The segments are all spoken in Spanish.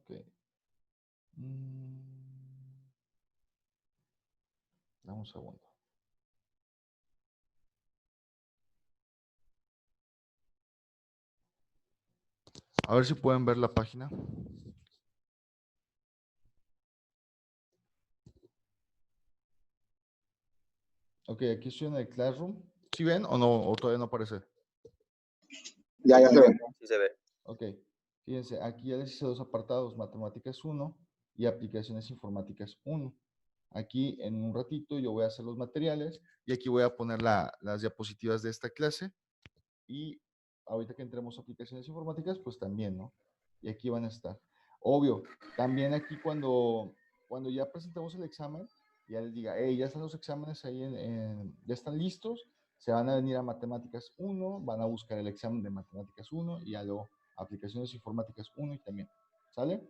Ok. Dame un segundo. A ver si pueden ver la página. Ok, aquí estoy en el Classroom. ¿Sí ven o no? ¿O todavía no aparece? Ya se ve. Sí se ve. Ok. Fíjense, aquí ya les hice dos apartados, Matemáticas 1 y Aplicaciones Informáticas 1. Aquí en un ratito yo voy a hacer los materiales y aquí voy a poner las diapositivas de esta clase. Y ahorita que entremos a aplicaciones informáticas, pues también, ¿no? Y aquí van a estar. Obvio, también aquí cuando ya presentemos el examen, ya les diga, hey, ya están los exámenes ahí, ya están listos, se van a venir a Matemáticas 1, van a buscar el examen de Matemáticas 1 y ya luego Aplicaciones Informáticas 1 y también. ¿Sale?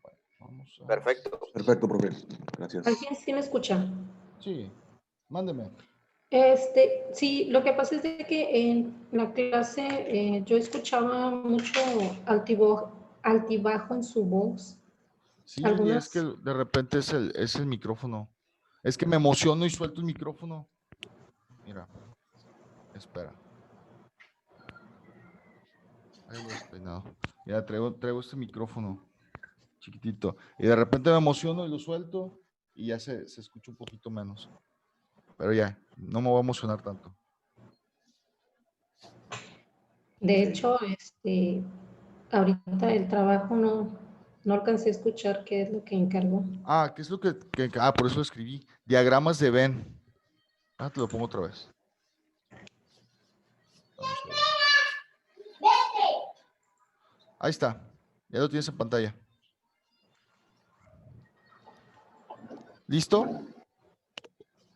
Bueno, vamos a... Perfecto. Perfecto, profe. Gracias. ¿Alguien sí me escucha? Sí, mándeme. Sí, lo que pasa es de que en la clase yo escuchaba mucho altibajo en su voz. Sí, es que Algunas, de repente es el micrófono. Es que me emociono y suelto el micrófono. Mira, espera. Ahí lo despeinado. Mira, traigo este micrófono chiquitito. Y de repente me emociono y lo suelto y ya se escucha un poquito menos. Pero ya, no me voy a emocionar tanto. de hecho, ahorita el trabajo no alcancé a escuchar qué es lo que encargó. Ah, ¿qué es lo que por eso lo escribí. Diagramas de Venn. Ah, te lo pongo otra vez. Vamos a ver. Ahí está. Ya lo tienes en pantalla. ¿Listo?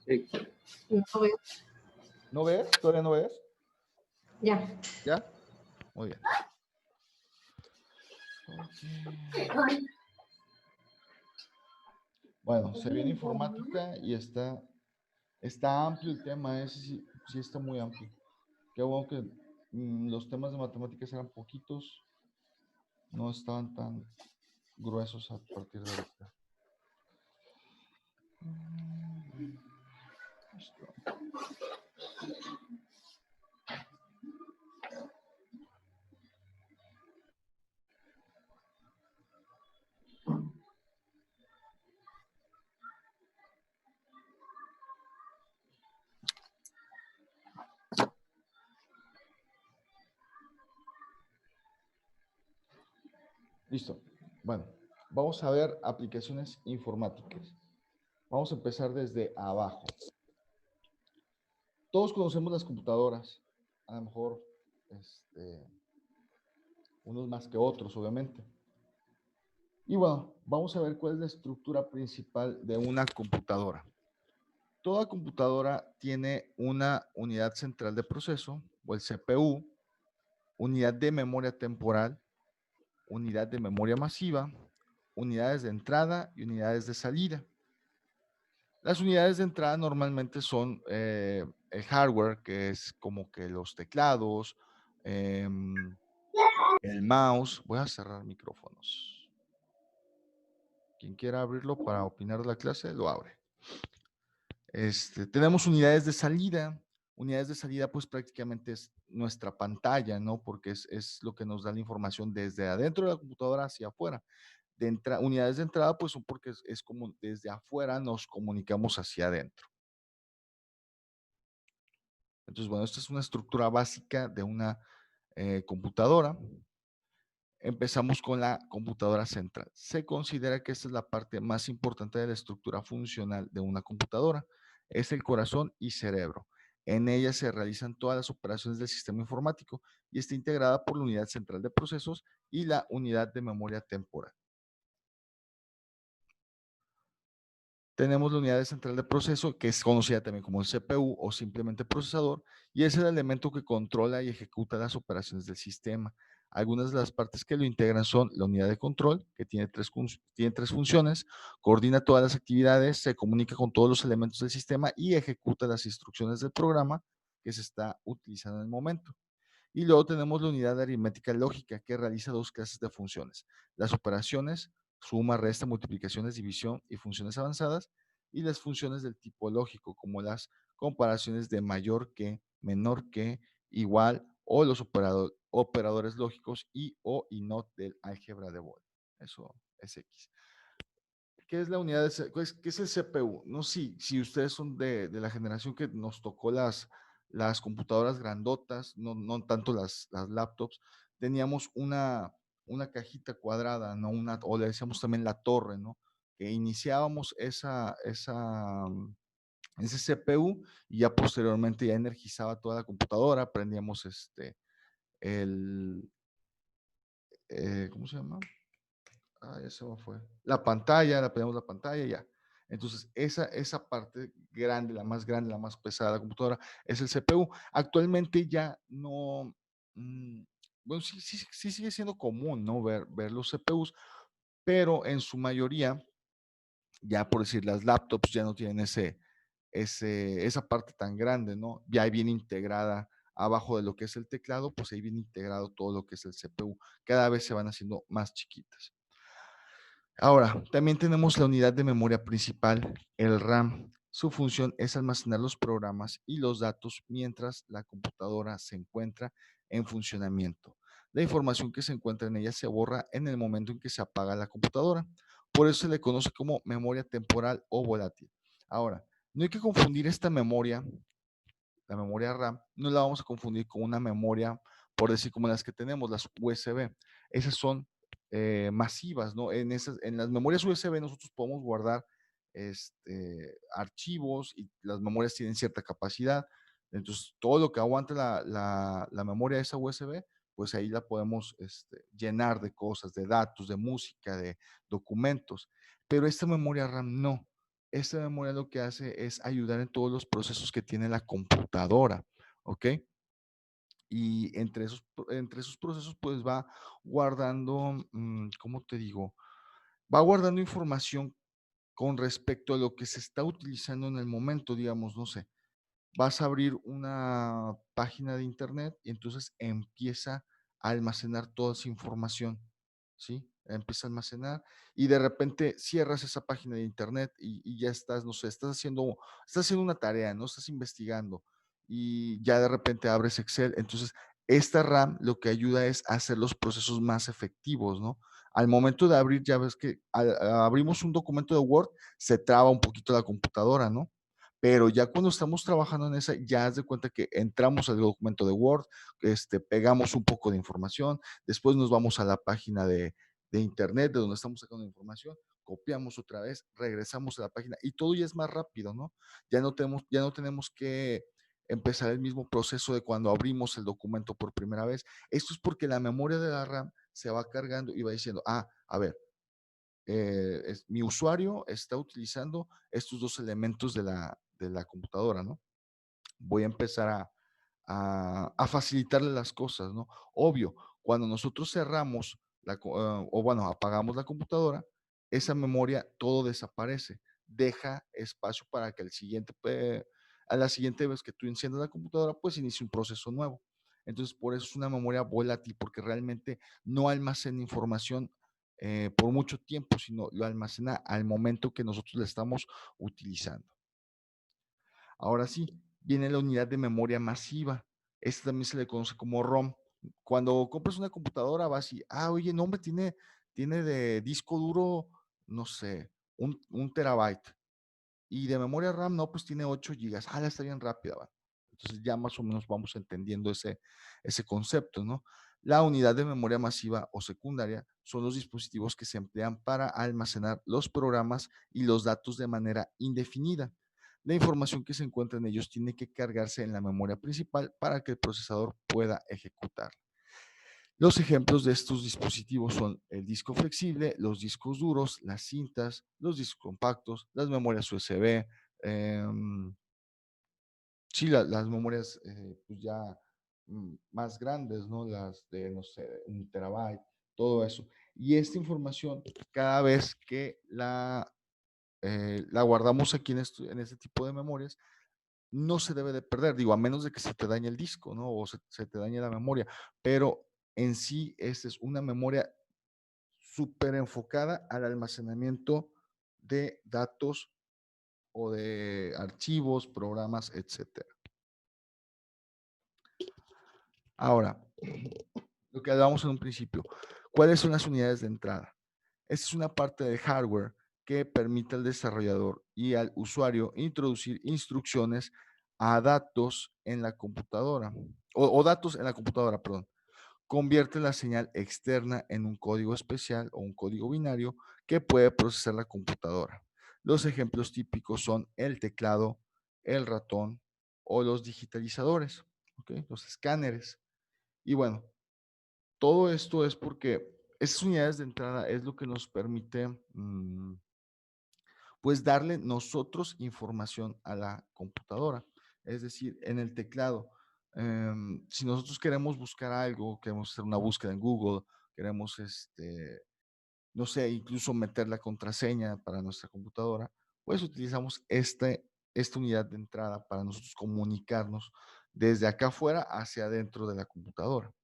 Sí. No veo. ¿No ves? ¿Todavía no ves? Ya. ¿Ya? Muy bien. Okay. Bueno, se viene informática y está amplio el tema, ese sí está muy amplio. Qué bueno que los temas de matemáticas eran poquitos, no estaban tan gruesos a partir de ahorita. Listo. Listo. Bueno, vamos a ver aplicaciones informáticas. Vamos a empezar desde abajo. Todos conocemos las computadoras, a lo mejor unos más que otros, obviamente. Y bueno, vamos a ver cuál es la estructura principal de una computadora. Toda computadora tiene una unidad central de proceso, o el CPU, unidad de memoria temporal, unidad de memoria masiva, unidades de entrada y unidades de salida. Las unidades de entrada normalmente son el hardware, que es como que los teclados, el mouse. Voy a cerrar micrófonos. Quien quiera abrirlo para opinar de la clase, lo abre. Tenemos unidades de salida. Unidades de salida, pues prácticamente es nuestra pantalla, ¿no? Porque es lo que nos da la información desde adentro de la computadora hacia afuera. Unidades de entrada, pues son porque es como desde afuera nos comunicamos hacia adentro. Entonces, bueno, esta es una estructura básica de una computadora. Empezamos con la computadora central. Se considera que esta es la parte más importante de la estructura funcional de una computadora. Es el corazón y cerebro. En ella se realizan todas las operaciones del sistema informático y está integrada por la unidad central de procesos y la unidad de memoria temporal. Tenemos la unidad central de proceso, que es conocida también como el CPU o simplemente procesador, y es el elemento que controla y ejecuta las operaciones del sistema. Algunas de las partes que lo integran son la unidad de control, que tiene tres funciones, coordina todas las actividades, se comunica con todos los elementos del sistema y ejecuta las instrucciones del programa que se está utilizando en el momento. Y luego tenemos la unidad de aritmética lógica, que realiza dos clases de funciones: las operaciones, suma, resta, multiplicaciones, división y funciones avanzadas, y las funciones del tipo lógico, como las comparaciones de mayor que, menor que, igual, o los operadores lógicos y o y not del álgebra de Boole. Eso es X. ¿Qué es la unidad de, qué es el CPU? No sé si ustedes son de la generación que nos tocó las computadoras grandotas, no tanto las laptops. Teníamos una cajita cuadrada, ¿no? O le decíamos también la torre, ¿no? Que iniciábamos ese CPU y ya posteriormente ya energizaba toda la computadora, prendíamos el, ¿cómo se llama? Ya se me fue. La pantalla, la ponemos la pantalla, ya. Entonces, esa parte grande, la más grande, la más pesada de la computadora, es el CPU. Actualmente ya no, bueno, sí sigue siendo común, ¿no? Ver los CPUs, pero en su mayoría, ya por decir, las laptops ya no tienen esa parte tan grande, ¿no? Ya viene integrada abajo de lo que es el teclado, pues ahí viene integrado todo lo que es el CPU. Cada vez se van haciendo más chiquitas. Ahora, también tenemos la unidad de memoria principal, el RAM. Su función es almacenar los programas y los datos mientras la computadora se encuentra en funcionamiento. La información que se encuentra en ella se borra en el momento en que se apaga la computadora. Por eso se le conoce como memoria temporal o volátil. Ahora, no hay que confundir esta memoria, la memoria RAM, no la vamos a confundir con una memoria, por decir, como las que tenemos, las USB. Esas son masivas, ¿no? En las memorias USB nosotros podemos guardar archivos y las memorias tienen cierta capacidad. Entonces, todo lo que aguanta la memoria de esa USB, pues ahí la podemos llenar de cosas, de datos, de música, de documentos. Pero esta memoria RAM no. Esta memoria lo que hace es ayudar en todos los procesos que tiene la computadora, ¿ok? Y entre esos procesos, pues va guardando, ¿cómo te digo? Va guardando información con respecto a lo que se está utilizando en el momento, digamos, no sé, vas a abrir una página de internet y entonces empieza a almacenar toda esa información, ¿sí? Empieza a almacenar y de repente cierras esa página de internet y ya estás, no sé, estás haciendo una tarea, ¿no? Estás investigando y ya de repente abres Excel. Entonces, esta RAM lo que ayuda es a hacer los procesos más efectivos, ¿no? Al momento de abrir, ya ves que abrimos un documento de Word, se traba un poquito la computadora, ¿no? Pero ya cuando estamos trabajando en esa, ya haz de cuenta que entramos al documento de Word, pegamos un poco de información, después nos vamos a la página de internet de donde estamos sacando información, copiamos otra vez, regresamos a la página y todo ya es más rápido, ¿no? Ya no tenemos que empezar el mismo proceso de cuando abrimos el documento por primera vez. Esto es porque la memoria de la RAM se va cargando y va diciendo, a ver, mi usuario está utilizando estos dos elementos de la computadora, ¿no? Voy a empezar a facilitarle las cosas, ¿no? Obvio, cuando nosotros cerramos o bueno, apagamos la computadora, esa memoria todo desaparece, deja espacio para que a la siguiente vez que tú enciendas la computadora, pues inicie un proceso nuevo. Entonces, por eso es una memoria volátil, porque realmente no almacena información por mucho tiempo, sino lo almacena al momento que nosotros la estamos utilizando. Ahora sí, viene la unidad de memoria masiva. Esta también se le conoce como ROM. Cuando compras una computadora vas y, oye, no, hombre, tiene de disco duro, no sé, un terabyte. Y de memoria RAM, no, pues tiene 8 gigas. Está bien rápida, va. Entonces ya más o menos vamos entendiendo ese concepto, ¿no? La unidad de memoria masiva o secundaria son los dispositivos que se emplean para almacenar los programas y los datos de manera indefinida. La información que se encuentra en ellos tiene que cargarse en la memoria principal para que el procesador pueda ejecutar. Los ejemplos de estos dispositivos son el disco flexible, los discos duros, las cintas, los discos compactos, las memorias USB, sí, las memorias pues ya más grandes, ¿no? Las de, no sé, 1 terabyte, todo eso. Y esta información, cada vez que la guardamos aquí en este tipo de memorias, no se debe de perder, digo, a menos de que se te dañe el disco, ¿no? O se te dañe la memoria, pero en sí, esta es una memoria súper enfocada al almacenamiento de datos o de archivos, programas, etcétera. Ahora, lo que hablábamos en un principio, ¿cuáles son las unidades de entrada? Esta es una parte del hardware que permite al desarrollador y al usuario introducir instrucciones a datos en la computadora, o datos en la computadora, perdón. Convierte la señal externa en un código especial o un código binario que puede procesar la computadora. Los ejemplos típicos son el teclado, el ratón o los digitalizadores, ¿okay? Los escáneres. Y bueno, todo esto es porque esas unidades de entrada es lo que nos permite, pues, darle nosotros información a la computadora. Es decir, en el teclado, si nosotros queremos buscar algo, queremos hacer una búsqueda en Google, queremos, no sé, incluso meter la contraseña para nuestra computadora, pues utilizamos esta unidad de entrada para nosotros comunicarnos desde acá afuera hacia adentro de la computadora.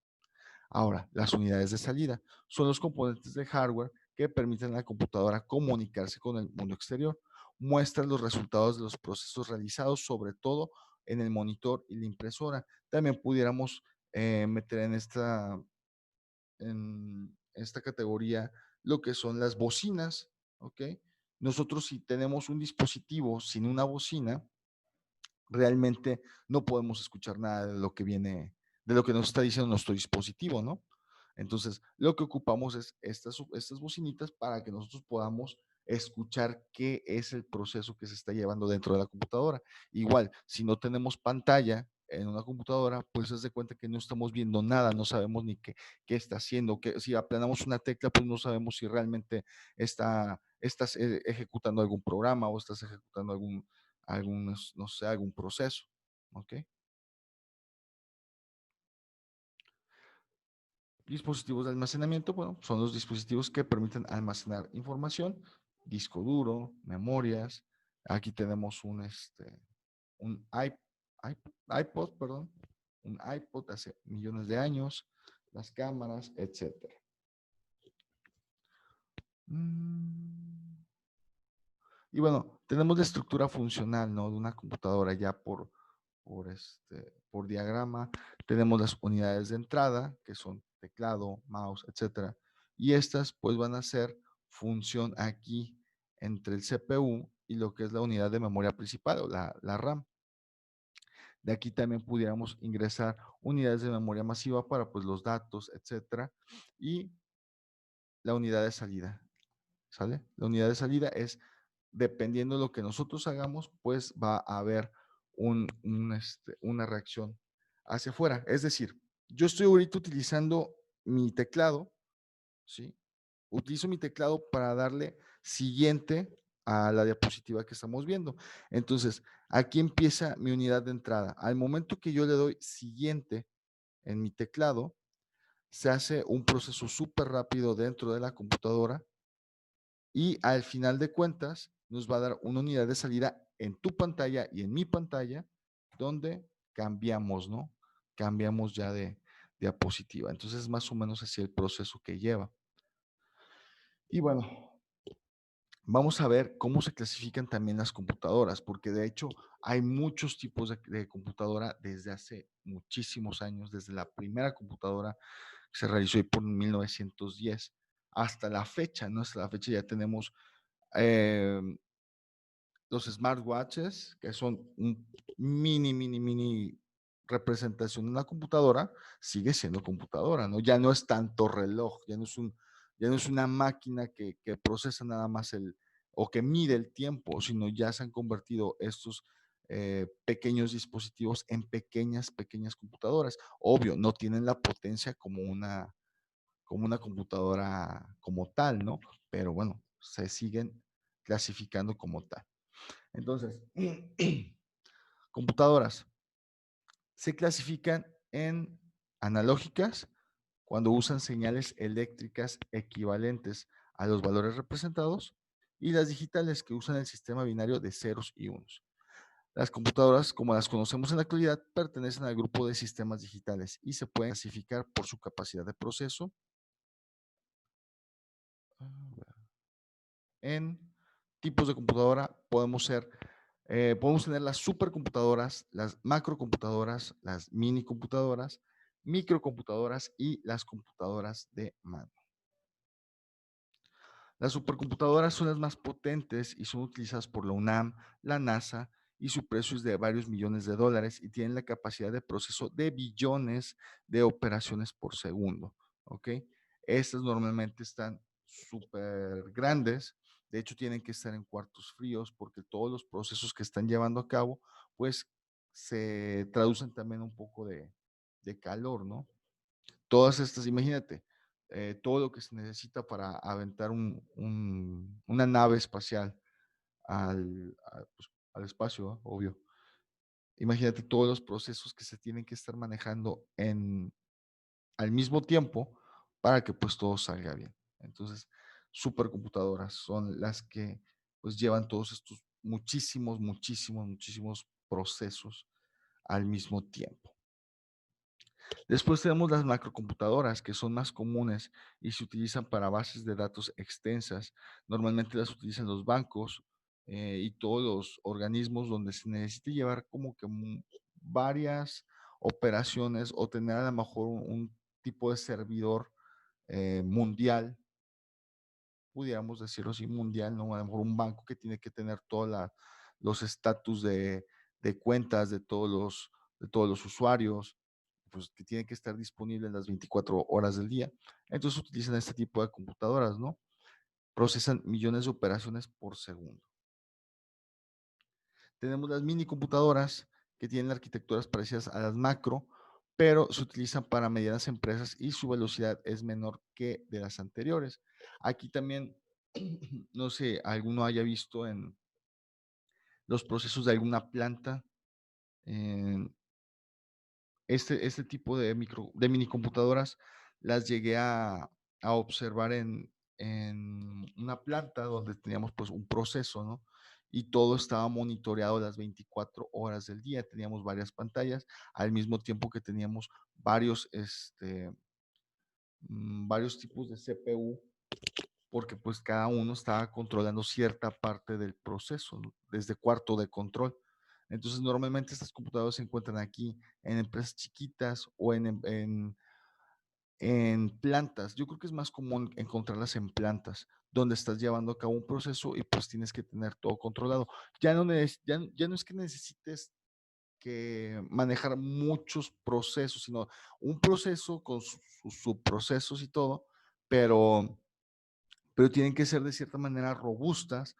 Ahora, las unidades de salida son los componentes de hardware que permiten a la computadora comunicarse con el mundo exterior. Muestran los resultados de los procesos realizados, sobre todo en el monitor y la impresora. También pudiéramos meter en esta categoría lo que son las bocinas, ¿ok? Nosotros si tenemos un dispositivo sin una bocina, realmente no podemos escuchar nada de lo que viene, de lo que nos está diciendo nuestro dispositivo, ¿no? Entonces, lo que ocupamos es estas bocinitas para que nosotros podamos escuchar qué es el proceso que se está llevando dentro de la computadora. Igual, si no tenemos pantalla en una computadora, pues haz de cuenta que no estamos viendo nada, no sabemos ni qué está haciendo, que si aplanamos una tecla, pues no sabemos si realmente estás ejecutando algún programa o estás ejecutando no sé, algún proceso. ¿Ok? Dispositivos de almacenamiento, bueno, son los dispositivos que permiten almacenar información, disco duro, memorias. Aquí tenemos un iPod, perdón, un iPod hace millones de años, las cámaras, etcétera. Y bueno, tenemos la estructura funcional, ¿no? De una computadora ya por diagrama. Tenemos las unidades de entrada, que son teclado, mouse, etcétera. Y estas pues van a hacer función aquí entre el CPU y lo que es la unidad de memoria principal o la RAM. De aquí también pudiéramos ingresar unidades de memoria masiva para pues los datos, etcétera. Y la unidad de salida, ¿sale? La unidad de salida es, dependiendo de lo que nosotros hagamos, pues va a haber una reacción hacia afuera. Es decir, yo estoy ahorita utilizando mi teclado, ¿sí? Utilizo mi teclado para darle siguiente a la diapositiva que estamos viendo. Entonces, aquí empieza mi unidad de entrada. Al momento que yo le doy siguiente en mi teclado, se hace un proceso súper rápido dentro de la computadora y al final de cuentas nos va a dar una unidad de salida en tu pantalla y en mi pantalla donde cambiamos, ¿no? Cambiamos ya de diapositiva. Entonces, más o menos así el proceso que lleva. Y bueno, vamos a ver cómo se clasifican también las computadoras, porque de hecho hay muchos tipos de computadora desde hace muchísimos años, desde la primera computadora que se realizó ahí por 1910 hasta la fecha, ¿no? Hasta la fecha ya tenemos eh, los smartwatches, que son un mini representación de una computadora, sigue siendo computadora, ¿no? Ya no es tanto reloj, ya no es una máquina que procesa nada más o que mide el tiempo, sino ya se han convertido estos pequeños dispositivos en pequeñas computadoras. Obvio, no tienen la potencia como una computadora como tal, ¿no? Pero bueno, se siguen clasificando como tal. Entonces, computadoras se clasifican en analógicas cuando usan señales eléctricas equivalentes a los valores representados y las digitales que usan el sistema binario de ceros y unos. Las computadoras, como las conocemos en la actualidad, pertenecen al grupo de sistemas digitales y se pueden clasificar por su capacidad de proceso en tipos de computadora. Podemos tener las supercomputadoras, las macrocomputadoras, las minicomputadoras, microcomputadoras y las computadoras de mano. Las supercomputadoras son las más potentes y son utilizadas por la UNAM, la NASA, y su precio es de varios millones de dólares y tienen la capacidad de proceso de billones de operaciones por segundo. ¿Ok? Estas normalmente están súper grandes. De hecho, tienen que estar en cuartos fríos porque todos los procesos que están llevando a cabo, pues se traducen también un poco de calor, ¿no? Todas estas, imagínate, todo lo que se necesita para aventar una nave espacial pues, al espacio, ¿eh? Obvio. Imagínate todos los procesos que se tienen que estar manejando al mismo tiempo para que pues todo salga bien. Entonces, supercomputadoras son las que pues llevan todos estos muchísimos procesos al mismo tiempo. Después tenemos las macrocomputadoras, que son más comunes y se utilizan para bases de datos extensas. Normalmente las utilizan los bancos y todos los organismos donde se necesite llevar como que varias operaciones o tener a lo mejor un tipo de servidor mundial, pudiéramos decirlo así, mundial, ¿no? A lo mejor un banco que tiene que tener todos los estatus de cuentas de todos los usuarios, pues que tiene que estar disponible en las 24 horas del día. Entonces utilizan este tipo de computadoras, ¿no? Procesan millones de operaciones por segundo. Tenemos las mini computadoras que tienen arquitecturas parecidas a las macro, pero se utilizan para medianas empresas y su velocidad es menor que de las anteriores. Aquí también, no sé, alguno haya visto en los procesos de alguna planta, en este tipo de mini computadoras las llegué a observar en una planta donde teníamos pues un proceso, ¿no? Y todo estaba monitoreado las 24 horas del día. Teníamos varias pantallas, al mismo tiempo que teníamos varios tipos de CPU, porque pues cada uno estaba controlando cierta parte del proceso, ¿no? Desde cuarto de control. Entonces, normalmente estas computadoras se encuentran aquí en empresas chiquitas o en plantas. Yo creo que es más común encontrarlas en plantas, donde estás llevando a cabo un proceso y pues tienes que tener todo controlado. Ya no es que necesites que manejar muchos procesos, sino un proceso con sus subprocesos y todo, pero tienen que ser de cierta manera robustas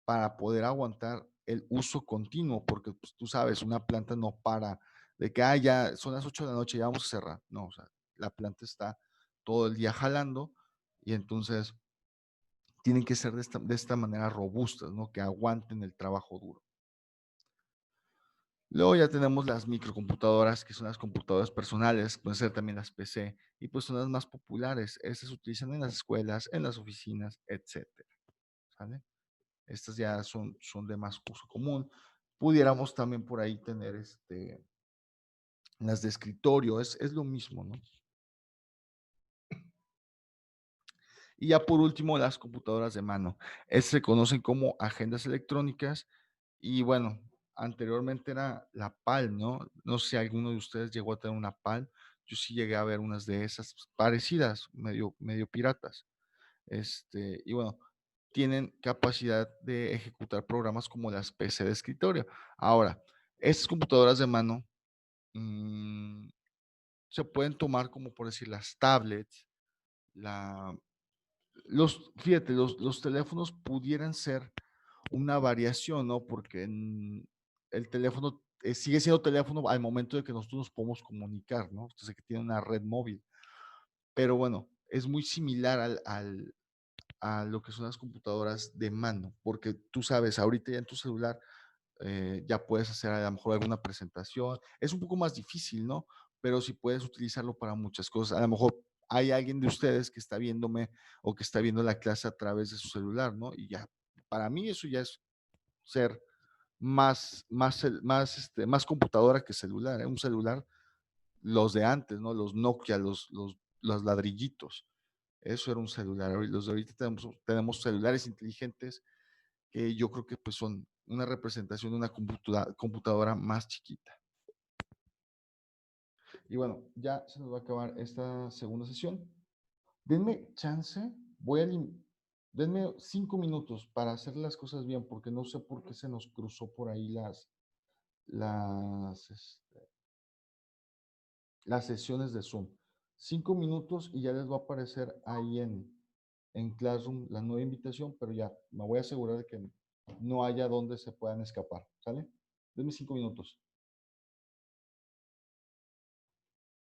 para poder aguantar el uso continuo, porque pues, tú sabes, una planta no para de que ya son las 8 de la noche, ya vamos a cerrar. No, o sea, la planta está todo el día jalando y entonces tienen que ser de esta manera robustas, ¿no? Que aguanten el trabajo duro. Luego ya tenemos las microcomputadoras, que son las computadoras personales, pueden ser también las PC, y pues son las más populares. Estas se utilizan en las escuelas, en las oficinas, etcétera. ¿Sale? Estas ya son de más uso común. Pudiéramos también por ahí tener las de escritorio, es lo mismo, ¿no? Y ya por último, las computadoras de mano. Estas se conocen como agendas electrónicas y bueno, anteriormente era la PAL, ¿no? No sé si alguno de ustedes llegó a tener una PAL. Yo sí llegué a ver unas de esas parecidas, medio piratas. Y bueno, tienen capacidad de ejecutar programas como las PC de escritorio. Ahora, estas computadoras de mano se pueden tomar como por decir las tablets, la, fíjate, los teléfonos pudieran ser una variación, ¿no? Porque el teléfono sigue siendo teléfono al momento de que nosotros nos podemos comunicar, ¿no? Entonces, que tiene una red móvil. Pero bueno, es muy similar a lo que son las computadoras de mano, porque tú sabes, ahorita ya en tu celular ya puedes hacer a lo mejor alguna presentación. Es un poco más difícil, ¿no? Pero sí puedes utilizarlo para muchas cosas. A lo mejor hay alguien de ustedes que está viéndome o que está viendo la clase a través de su celular, ¿no? Y ya, para mí eso ya es ser más computadora que celular, ¿eh? Un celular, los de antes, ¿no? Los Nokia, los ladrillitos. Eso era un celular. Los de ahorita tenemos celulares inteligentes que yo creo que pues son una representación de una computadora más chiquita. Y bueno, ya se nos va a acabar esta segunda sesión. Denme chance, denme 5 minutos para hacer las cosas bien, porque no sé por qué se nos cruzó por ahí las sesiones de Zoom. 5 minutos y ya les va a aparecer ahí en Classroom la nueva invitación, pero ya me voy a asegurar de que no haya donde se puedan escapar, ¿sale? Denme 5 minutos.